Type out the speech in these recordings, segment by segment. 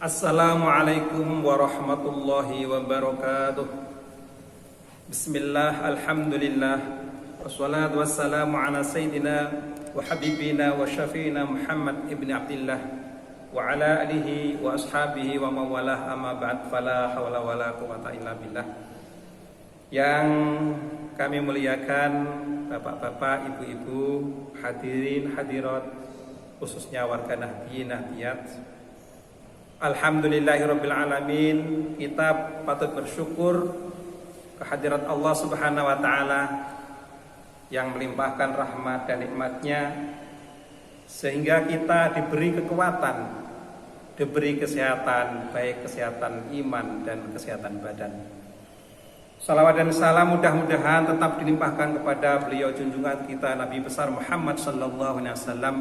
Assalamualaikum warahmatullahi wabarakatuh. Bismillah, alhamdulillah, wassalatu wassalamu ala sayyidina wa habibina wa syafiina Muhammad ibn Abdillah wa ala alihi wa ashabihi wa mawalah, amma ba'd, fala hawla wa la quwata illa billah. Yang kami muliakan bapak-bapak, ibu-ibu, hadirin hadirat, khususnya warga Nahdiyin Nahdiyat, alhamdulillahirabbil alamin, kita patut bersyukur kehadirat Allah Subhanahu wa taala yang melimpahkan rahmat dan nikmatnya sehingga kita diberi kekuatan, diberi kesehatan, baik kesehatan iman dan kesehatan badan. Salawat dan salam mudah-mudahan tetap dilimpahkan kepada beliau junjungan kita Nabi besar Muhammad sallallahu alaihi wasallam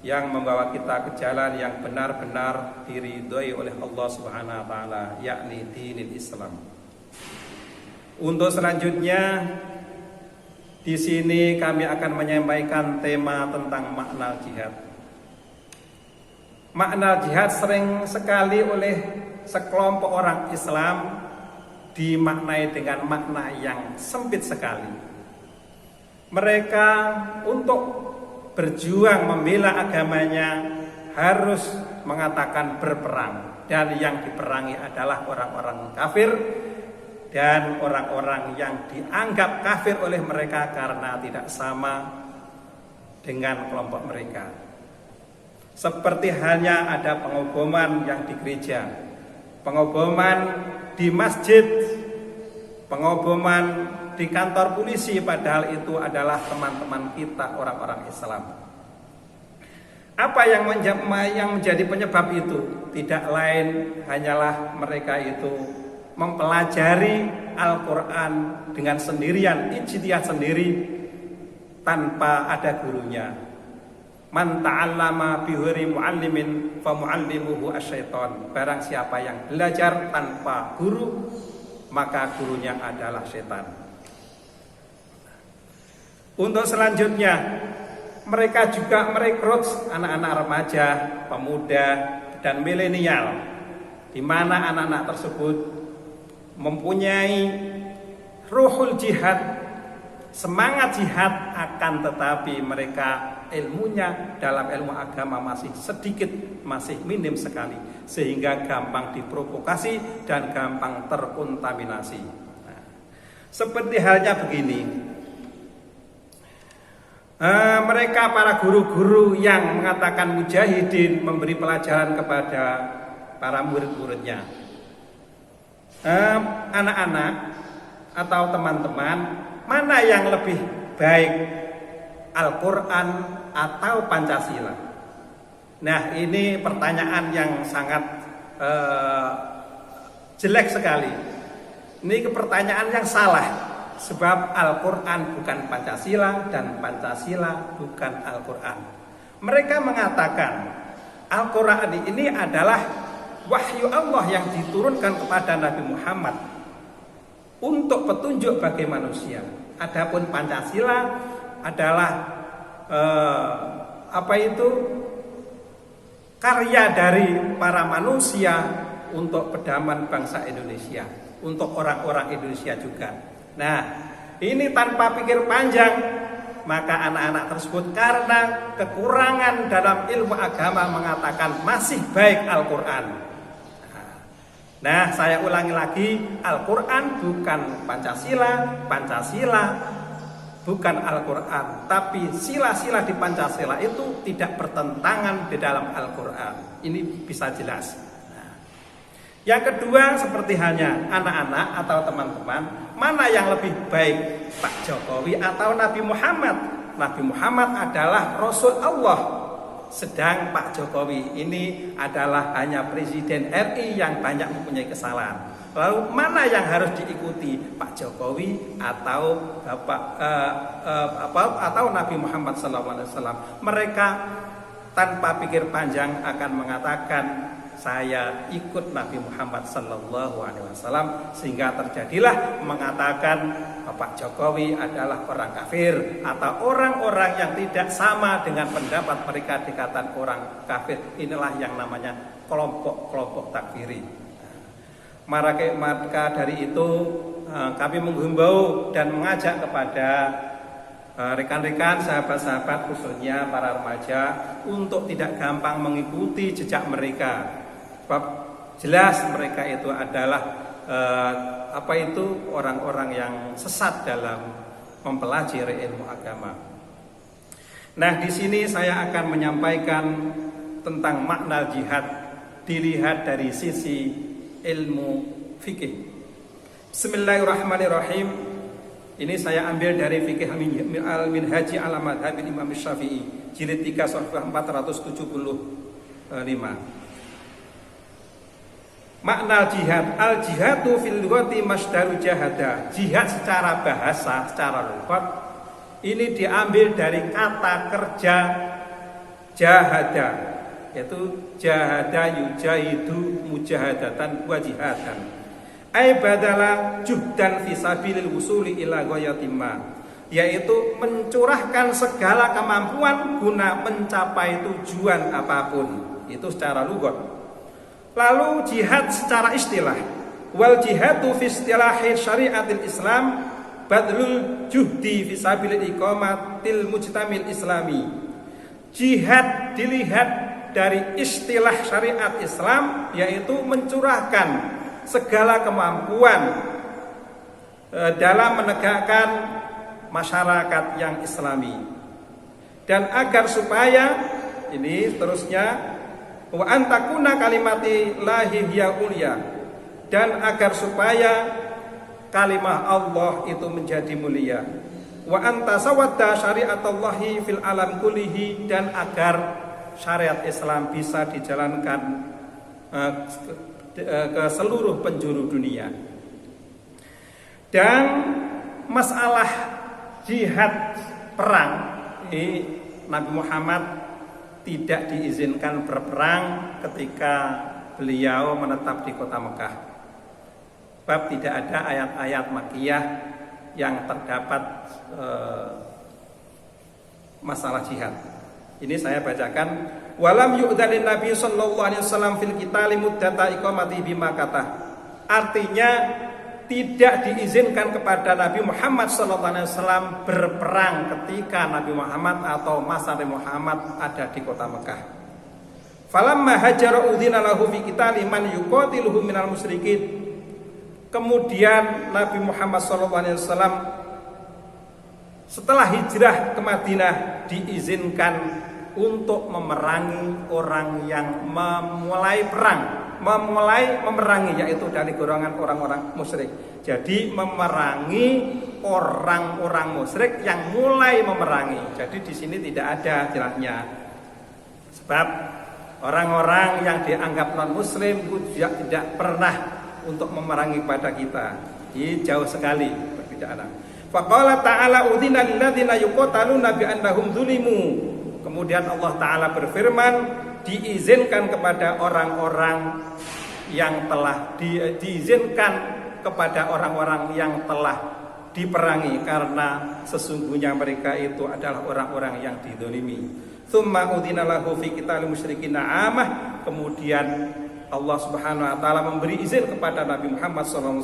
yang membawa kita ke jalan yang benar-benar diridhoi oleh Allah Subhanahu wa taala, yakni dinil Islam. Untuk selanjutnya di sini kami akan menyampaikan tema tentang makna jihad. Makna jihad sering sekali oleh sekelompok orang Islam dimaknai dengan makna yang sempit sekali. Mereka untuk berjuang membela agamanya harus mengatakan berperang, dan yang diperangi adalah orang-orang kafir dan orang-orang yang dianggap kafir oleh mereka karena tidak sama dengan kelompok mereka. Seperti halnya ada pengoboman yang di gereja, pengoboman di masjid, pengoboman di kantor polisi, padahal itu adalah teman-teman kita orang-orang Islam. Apa yang menjadi penyebab itu? Tidak lain hanyalah mereka itu mempelajari Al-Quran dengan sendirian, ijtihad sendiri tanpa ada gurunya. Man ta'allama bi ghairi muallimin fa muallimuhu asyaiton. Barang siapa yang belajar tanpa guru, maka gurunya adalah setan. Untuk selanjutnya, mereka juga merekrut anak-anak remaja, pemuda, dan milenial, di mana anak-anak tersebut mempunyai ruhul jihad, semangat jihad, akan tetapi mereka ilmunya dalam ilmu agama masih sedikit, masih minim sekali, sehingga gampang diprovokasi dan gampang terkontaminasi. Nah, seperti halnya begini. Mereka para guru-guru yang mengatakan mujahidin memberi pelajaran kepada para murid-muridnya. Anak-anak atau teman-teman, mana yang lebih baik, Al-Quran atau Pancasila? Nah, ini pertanyaan yang sangat jelek sekali. Ini pertanyaan yang salah. Sebab Al-Quran bukan Pancasila dan Pancasila bukan Al-Quran. Mereka mengatakan Al-Quran ini adalah wahyu Allah yang diturunkan kepada Nabi Muhammad untuk petunjuk bagi manusia. Adapun Pancasila adalah karya dari para manusia untuk pedoman bangsa Indonesia, untuk orang-orang Indonesia juga. Nah, ini tanpa pikir panjang, maka anak-anak tersebut karena kekurangan dalam ilmu agama mengatakan masih baik Al-Quran. Nah, saya ulangi lagi, Al-Quran bukan Pancasila, Pancasila bukan Al-Quran. Tapi sila-sila di Pancasila itu tidak bertentangan di dalam Al-Quran. Ini bisa jelas. Yang kedua, seperti halnya anak-anak atau teman-teman, mana yang lebih baik, Pak Jokowi atau Nabi Muhammad? Nabi Muhammad adalah Rasul Allah, sedang Pak Jokowi ini adalah hanya Presiden RI yang banyak mempunyai kesalahan. Lalu mana yang harus diikuti, Pak Jokowi atau atau Nabi Muhammad SAW? Mereka tanpa pikir panjang akan mengatakan saya ikut Nabi Muhammad Sallallahu Alaihi Wasallam, sehingga terjadilah mengatakan Bapak Jokowi adalah orang kafir, atau orang-orang yang tidak sama dengan pendapat mereka dikatakan orang kafir. Inilah yang namanya kelompok-kelompok takfiri. Maka dari itu kami menghimbau dan mengajak kepada rekan-rekan, sahabat-sahabat, khususnya para remaja, untuk tidak gampang mengikuti jejak mereka. Sebab jelas mereka itu adalah orang-orang yang sesat dalam mempelajari ilmu agama. Nah, di sini saya akan menyampaikan tentang makna jihad dilihat dari sisi ilmu fikih. Bismillahirrahmanirrahim. Ini saya ambil dari fikih al-Minhaji ala madhab Imam Syafi'i, jilid 3 safhah 475. Makna jihad, al-jihadu fil lughati masdaru jahada. Jihad secara bahasa, secara lughat, ini diambil dari kata kerja jahada, yaitu jahada yujahidu mujahadatan wa jihadan. Ai badala juhdan fi sabilil wusuli ila ghayatimma, yaitu mencurahkan segala kemampuan guna mencapai tujuan apapun. Itu secara lughat. Lalu jihad secara istilah, wal jihadu fi istilahi syariatil Islam badlul juhdi fi sabilil iqamatil mujtamil islami. Jihad dilihat dari istilah syariat Islam, yaitu mencurahkan segala kemampuan dalam menegakkan masyarakat yang islami, dan agar supaya ini seterusnya wa antakuna kalimati lahi hiya ulia, dan agar supaya kalimah Allah itu menjadi mulia, wa antasawadda syariatallahi fil alam kullihi, dan agar syariat Islam bisa dijalankan ke seluruh penjuru dunia. Dan masalah jihad perang ini, Nabi Muhammad tidak diizinkan berperang ketika beliau menetap di kota Mekah. Sebab tidak ada ayat-ayat Makkiyah yang terdapat masalah jihad. Ini saya bacakan. Walam yu'dalin Nabi sallallahu alaihi wasallam fil qitali muddata iqamati bima kata. Artinya tidak diizinkan kepada Nabi Muhammad sallallahu alaihi wasallam berperang ketika Nabi Muhammad atau masa Nabi Muhammad ada di kota Mekah. Falamma hajara udzina lahu fi qitali man yuqatiluhu minal musyrikin. Kemudian Nabi Muhammad sallallahu alaihi wasallam setelah hijrah ke Madinah diizinkan untuk memerangi orang yang memulai memerangi, yaitu dari golongan orang-orang musyrik. Jadi memerangi orang-orang musyrik yang mulai memerangi. Jadi di sini tidak ada jelasnya. Sebab orang-orang yang dianggap non-muslim juga tidak pernah untuk memerangi kepada kita. Ini jauh sekali perbedaan. Faqala ta'ala udzina lil ladzina yuqataluna bi annahum zulimu. Kemudian Allah Ta'ala berfirman, diizinkan kepada orang-orang yang telah diizinkan kepada orang-orang yang telah diperangi, karena sesungguhnya mereka itu adalah orang-orang yang dizalimi. Tsumma udzina lahu fi qitalil musyrikin amah. Kemudian Allah Subhanahu wa taala memberi izin kepada Nabi Muhammad SAW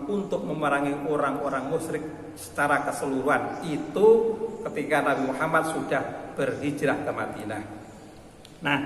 untuk memerangi orang-orang musyrik secara keseluruhan. Itu ketika Nabi Muhammad sudah berhijrah ke Madinah. Nah,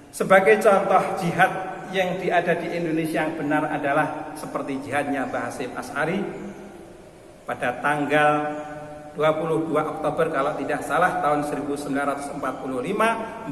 sebagai contoh jihad yang ada di Indonesia yang benar adalah seperti jihadnya Mbah Hasyim Asy'ari pada tanggal 22 Oktober kalau tidak salah tahun 1945.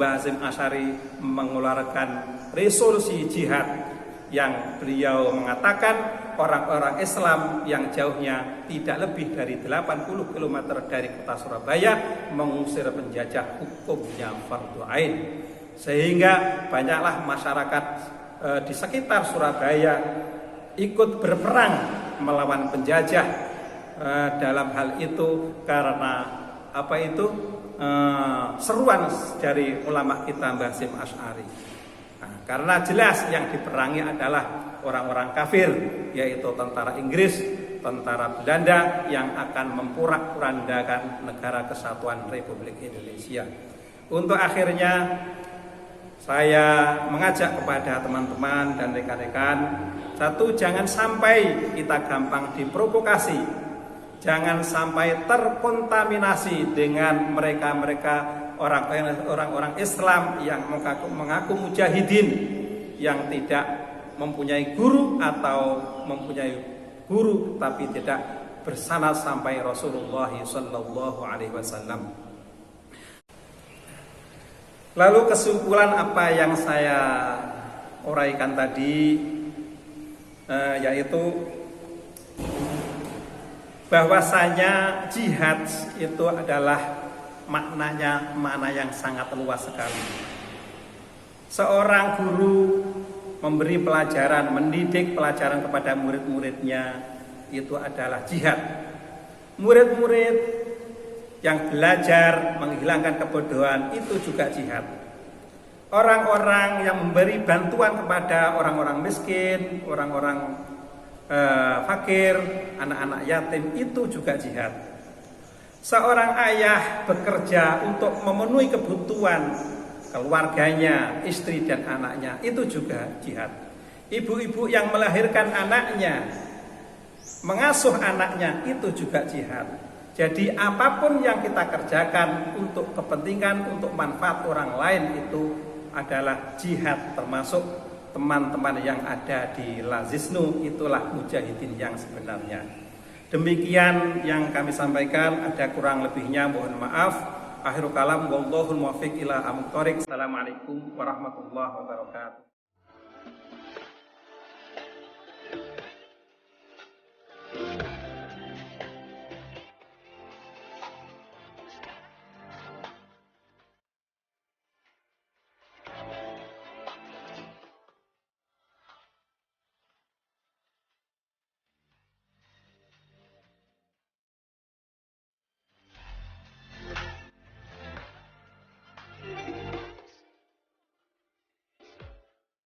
Mbah Hasyim Asy'ari mengeluarkan resolusi jihad yang beliau mengatakan orang-orang Islam yang jauhnya tidak lebih dari 80 km dari kota Surabaya mengusir penjajah, hukumnya fardhu ain. Sehingga banyaklah masyarakat di sekitar Surabaya ikut berperang melawan penjajah. Dalam hal itu karena seruan dari ulama kita Mbah Hasyim Asy'ari. Nah, karena jelas yang diperangi adalah orang-orang kafir, yaitu tentara Inggris, tentara Belanda yang akan memporak-porandakan negara kesatuan Republik Indonesia. Untuk akhirnya saya mengajak kepada teman-teman dan rekan-rekan, satu, jangan sampai kita gampang diprovokasi, jangan sampai terkontaminasi dengan mereka-mereka orang-orang Islam yang mengaku mujahidin, yang tidak mempunyai guru atau mempunyai guru tapi tidak bersanad sampai Rasulullah Sallallahu Alaihi Wasallam. Lalu kesimpulan apa yang saya uraikan tadi, yaitu bahwasanya jihad itu adalah makna yang sangat luas sekali. Seorang guru memberi pelajaran, mendidik pelajaran kepada murid-muridnya, itu adalah jihad. Murid-murid yang belajar menghilangkan kebodohan itu juga jihad. Orang-orang yang memberi bantuan kepada orang-orang miskin, orang-orang fakir, anak-anak yatim, itu juga jihad. Seorang ayah bekerja untuk memenuhi kebutuhan keluarganya, istri dan anaknya, itu juga jihad. Ibu-ibu yang melahirkan anaknya, mengasuh anaknya, itu juga jihad. Jadi apapun yang kita kerjakan untuk kepentingan, untuk manfaat orang lain, itu adalah jihad, termasuk teman-teman yang ada di Lazisnu, itulah mujahidin yang sebenarnya. Demikian yang kami sampaikan, ada kurang lebihnya mohon maaf. Akhirul kalam, wallahul muwaffiq ila aqwamit thoriq. Assalamualaikum warahmatullahi wabarakatuh.